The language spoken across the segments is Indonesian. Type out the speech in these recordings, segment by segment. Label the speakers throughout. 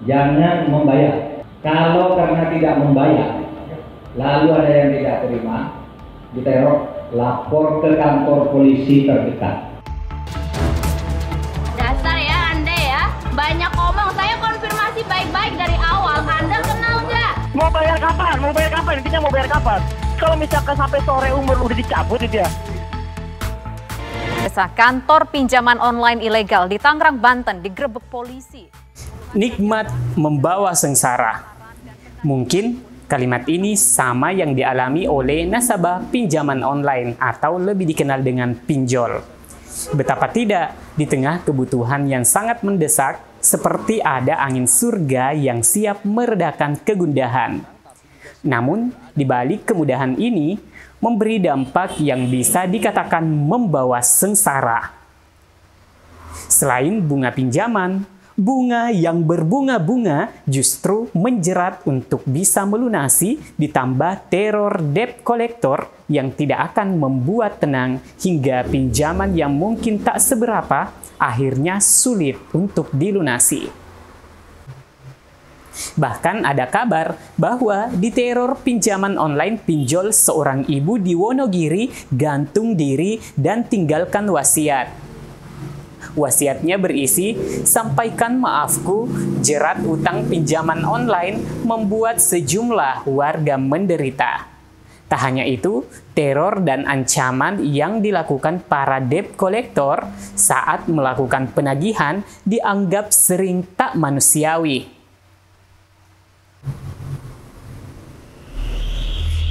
Speaker 1: jangan membayar. Kalau karena tidak membayar, lalu ada yang tidak terima, diteror, lapor ke kantor polisi terdekat.
Speaker 2: Dasar ya Anda ya, banyak ngomong. Saya konfirmasi baik-baik dari awal. Anda kenal nggak?
Speaker 3: Mau bayar kapan? Mau bayar kapan? Intinya mau bayar kapan? Kalau misalkan sampai sore umur udah dicabut itu ya.
Speaker 4: Kantor pinjaman online ilegal di Tangerang, Banten digerebek polisi.
Speaker 5: Nikmat membawa sengsara. Mungkin kalimat ini sama yang dialami oleh nasabah pinjaman online atau lebih dikenal dengan pinjol. Betapa tidak, di tengah kebutuhan yang sangat mendesak, seperti ada angin surga yang siap meredakan kegundahan. Namun, di balik kemudahan ini, memberi dampak yang bisa dikatakan membawa sengsara. Selain bunga pinjaman, bunga yang berbunga-bunga justru menjerat untuk bisa melunasi, ditambah teror debt collector yang tidak akan membuat tenang hingga pinjaman yang mungkin tak seberapa akhirnya sulit untuk dilunasi. Bahkan ada kabar bahwa diteror pinjaman online pinjol seorang ibu di Wonogiri gantung diri dan tinggalkan wasiat. Wasiatnya berisi, sampaikan maafku, jerat utang pinjaman online membuat sejumlah warga menderita. Tak hanya itu, teror dan ancaman yang dilakukan para debt collector saat melakukan penagihan dianggap sering tak manusiawi.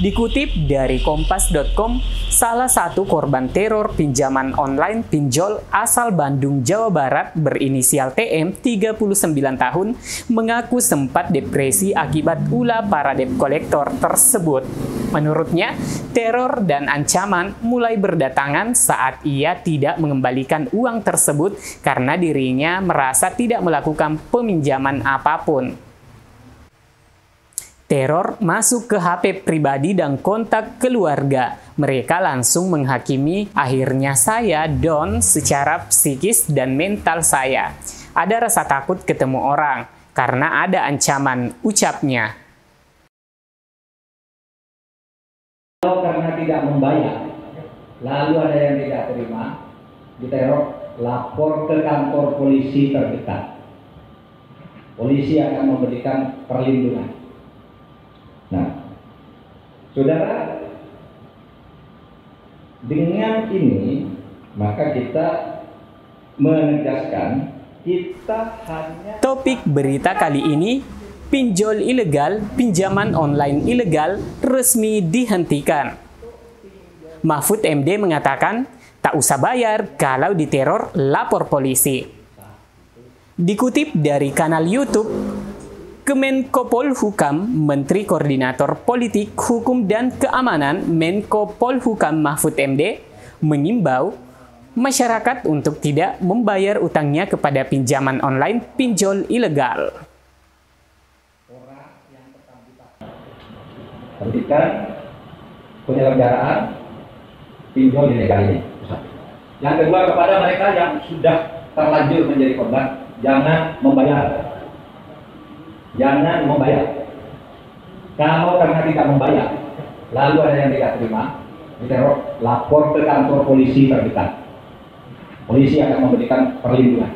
Speaker 5: Dikutip dari Kompas.com, salah satu korban teror pinjaman online pinjol asal Bandung, Jawa Barat berinisial TM, 39 tahun, mengaku sempat depresi akibat ulah para debt collector tersebut. Menurutnya, teror dan ancaman mulai berdatangan saat ia tidak mengembalikan uang tersebut karena dirinya merasa tidak melakukan peminjaman apapun. Teror masuk ke HP pribadi dan kontak keluarga. Mereka langsung menghakimi, akhirnya saya down secara psikis dan mental saya. Ada rasa takut ketemu orang, karena ada ancaman, ucapnya.
Speaker 1: Kalau karena tidak membayar, lalu ada yang tidak terima, diteror, lapor ke kantor polisi terdekat. Polisi akan memberikan perlindungan. Nah, saudara, dengan ini maka kita menegaskan kita hanya...
Speaker 5: Topik berita kali ini, pinjol ilegal, pinjaman online ilegal resmi dihentikan. Mahfud MD mengatakan, tak usah bayar kalau diteror, lapor polisi. Dikutip dari kanal YouTube, Kemenko Polhukam, Menteri Koordinator Politik, Hukum dan Keamanan Menko Polhukam Mahfud MD mengimbau masyarakat untuk tidak membayar utangnya kepada pinjaman online pinjol ilegal.
Speaker 1: Hentikan penyelenggaraan pinjol ilegal ini. Yang kedua, kepada mereka yang sudah terlanjur menjadi korban, jangan membayar. Jangan membayar. Kalau karena tidak membayar, lalu ada yang tidak terima, diteror, lapor ke kantor polisi terdekat. Polisi akan memberikan perlindungan.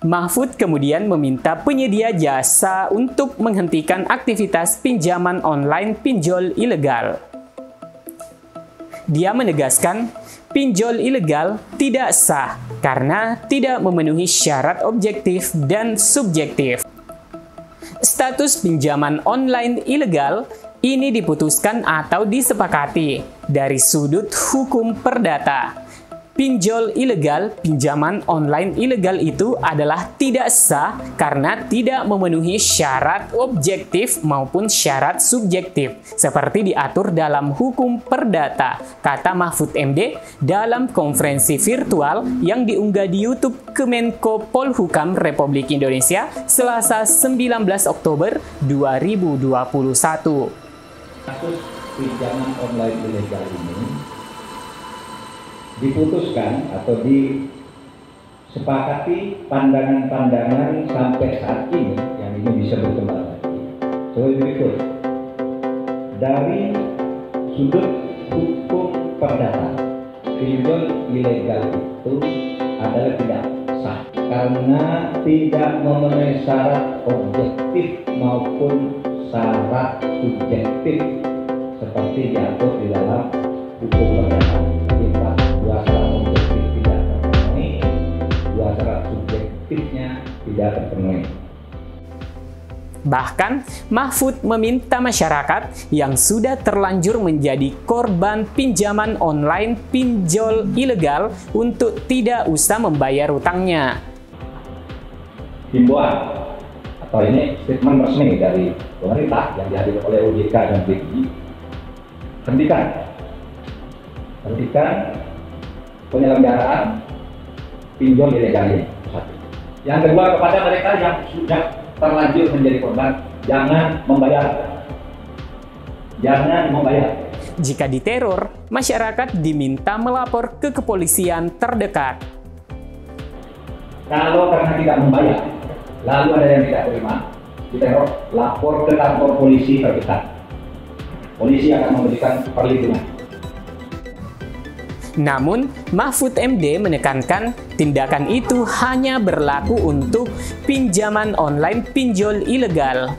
Speaker 5: Mahfud kemudian meminta penyedia jasa untuk menghentikan aktivitas pinjaman online pinjol ilegal. Dia menegaskan, pinjol ilegal tidak sah karena tidak memenuhi syarat objektif dan subjektif. Status pinjaman online ilegal ini diputuskan atau disepakati dari sudut hukum perdata. Pinjol ilegal, pinjaman online ilegal itu adalah tidak sah karena tidak memenuhi syarat objektif maupun syarat subjektif, seperti diatur dalam hukum perdata, kata Mahfud MD dalam konferensi virtual yang diunggah di YouTube Kemenko Polhukam Republik Indonesia Selasa 19 Oktober 2021.
Speaker 1: Kasus pinjaman online ilegal ini diputuskan atau disepakati sepakati pandangan-pandangan sampai saat ini yang ini bisa berkembang lagi. Sebagai berikut, dari sudut hukum perdata, pinjol ilegal itu adalah tidak sah karena tidak memenuhi syarat objektif maupun syarat subjektif seperti diatur di dalam hukum perdata. Jika dua syarat objektif tidak terpenuhi, dua syarat subjektifnya tidak terpenuhi.
Speaker 5: Bahkan, Mahfud meminta masyarakat yang sudah terlanjur menjadi korban pinjaman online pinjol ilegal untuk tidak usah membayar utangnya.
Speaker 1: Himbauan atau ini statement resmi dari pemerintah yang dihadirkan oleh OJK dan BPI, hentikan penyelenggaraan pinjol ilegal ini. Yang kedua, kepada mereka yang sudah terlanjur menjadi korban, jangan membayar.
Speaker 5: Jika diteror, masyarakat diminta melapor ke kepolisian terdekat.
Speaker 1: Kalau karena tidak membayar, lalu ada yang tidak terima, diteror, lapor ke kantor polisi terdekat. Polisi akan memberikan perlindungan.
Speaker 5: Namun, Mahfud MD menekankan tindakan itu hanya berlaku untuk pinjaman online pinjol ilegal.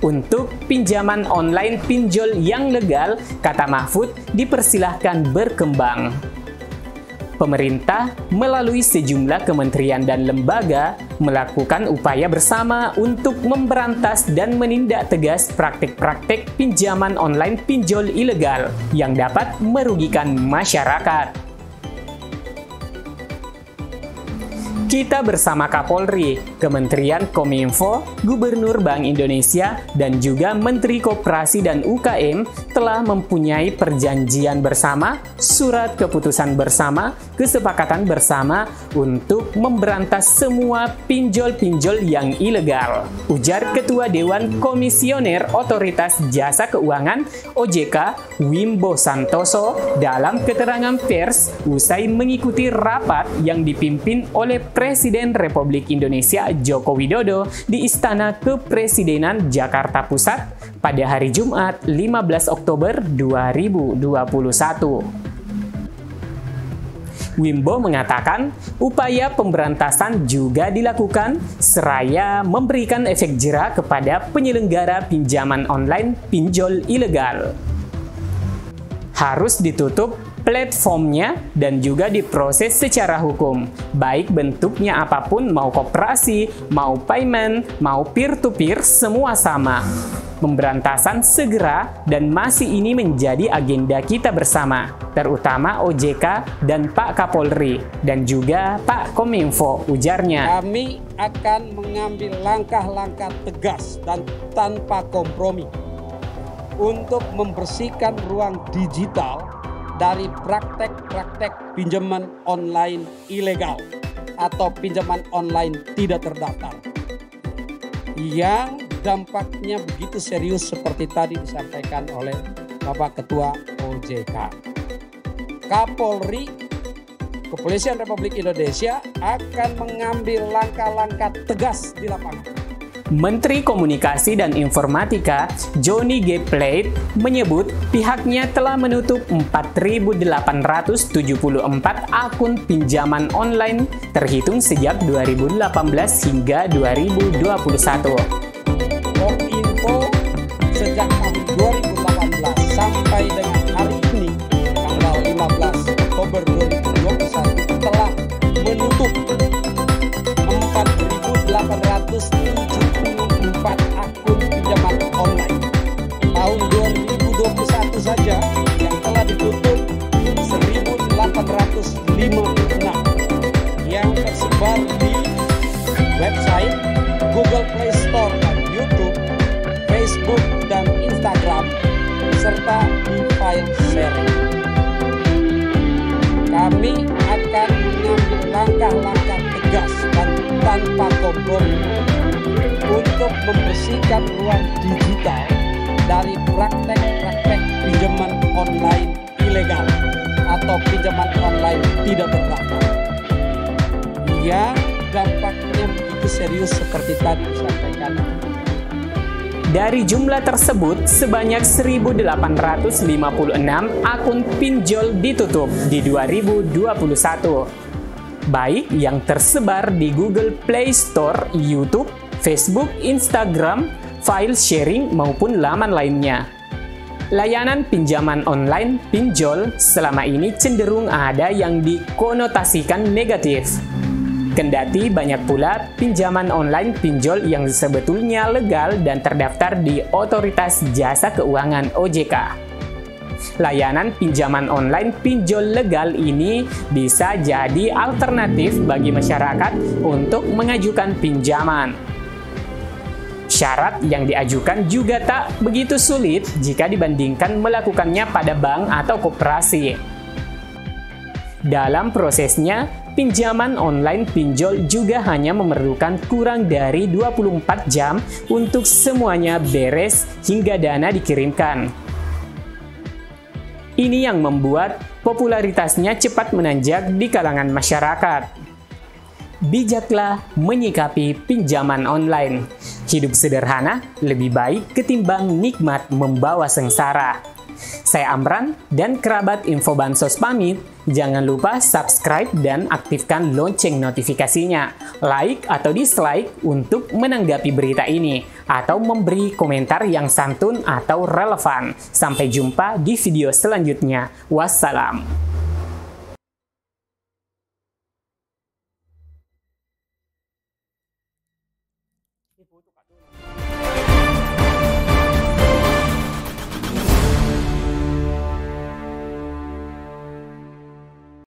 Speaker 5: Untuk pinjaman online pinjol yang legal, kata Mahfud, dipersilahkan berkembang. Pemerintah melalui sejumlah kementerian dan lembaga melakukan upaya bersama untuk memberantas dan menindak tegas praktik-praktik pinjaman online pinjol ilegal yang dapat merugikan masyarakat. Kita bersama Kapolri, Kementerian Kominfo, Gubernur Bank Indonesia, dan juga Menteri Koperasi dan UKM telah mempunyai perjanjian bersama, surat keputusan bersama, kesepakatan bersama untuk memberantas semua pinjol-pinjol yang ilegal, ujar Ketua Dewan Komisioner Otoritas Jasa Keuangan OJK Wimbo Santoso dalam keterangan pers usai mengikuti rapat yang dipimpin oleh Presiden Republik Indonesia Joko Widodo di Istana Kepresidenan Jakarta Pusat pada hari Jumat 15 Oktober 2021. Wimbo mengatakan upaya pemberantasan juga dilakukan seraya memberikan efek jera kepada penyelenggara pinjaman online pinjol ilegal. Harus ditutup platformnya dan juga diproses secara hukum, baik bentuknya apapun, mau koperasi, mau payment, mau peer-to-peer, semua sama. Pemberantasan segera dan masih ini menjadi agenda kita bersama, terutama OJK dan Pak Kapolri, dan juga Pak Kominfo, ujarnya.
Speaker 6: Kami akan mengambil langkah-langkah tegas dan tanpa kompromi untuk membersihkan ruang digital dari praktek-praktek pinjaman online ilegal atau pinjaman online tidak terdaftar yang dampaknya begitu serius seperti tadi disampaikan oleh Bapak Ketua OJK. Kapolri, Kepolisian Republik Indonesia akan mengambil langkah-langkah tegas di lapangan.
Speaker 5: Menteri Komunikasi dan Informatika Johnny G. Plate menyebut pihaknya telah menutup 4.874 akun pinjaman online terhitung sejak 2018 hingga 2021.
Speaker 6: Kominfo sejak tahun 2018 sampai dengan hari ini tanggal 15 Oktober 2021 telah menutup 4.874 akun pinjaman online. Tahun 2021 saja yang telah ditutup 1.856 yang tersebar di website, Google Play Store dan YouTube, Facebook dan Instagram, serta di file sharing. Kami akan mengambil langkah-langkah tegas dan tanpa kompromi untuk membersihkan ruang digital dari praktek-praktek pinjaman online ilegal atau pinjaman online tidak terdaftar Ya, dampaknya begitu serius seperti tadi disampaikan.
Speaker 5: Dari jumlah tersebut, sebanyak 1.856 akun pinjol ditutup di 2021. Baik yang tersebar di Google Play Store, YouTube, Facebook, Instagram, file sharing, maupun laman lainnya. Layanan pinjaman online pinjol selama ini cenderung ada yang dikonotasikan negatif. Kendati banyak pula pinjaman online pinjol yang sebetulnya legal dan terdaftar di Otoritas Jasa Keuangan OJK. Layanan pinjaman online pinjol legal ini bisa jadi alternatif bagi masyarakat untuk mengajukan pinjaman. Syarat yang diajukan juga tak begitu sulit jika dibandingkan melakukannya pada bank atau koperasi. Dalam prosesnya, pinjaman online pinjol juga hanya memerlukan kurang dari 24 jam untuk semuanya beres hingga dana dikirimkan. Ini yang membuat popularitasnya cepat menanjak di kalangan masyarakat. Bijaklah menyikapi pinjaman online. Hidup sederhana lebih baik ketimbang nikmat membawa sengsara. Saya Amran dan kerabat Info Bansos pamit. Jangan lupa subscribe dan aktifkan lonceng notifikasinya. Like atau dislike untuk menanggapi berita ini. Atau memberi komentar yang santun atau relevan. Sampai jumpa di video selanjutnya. Wassalam.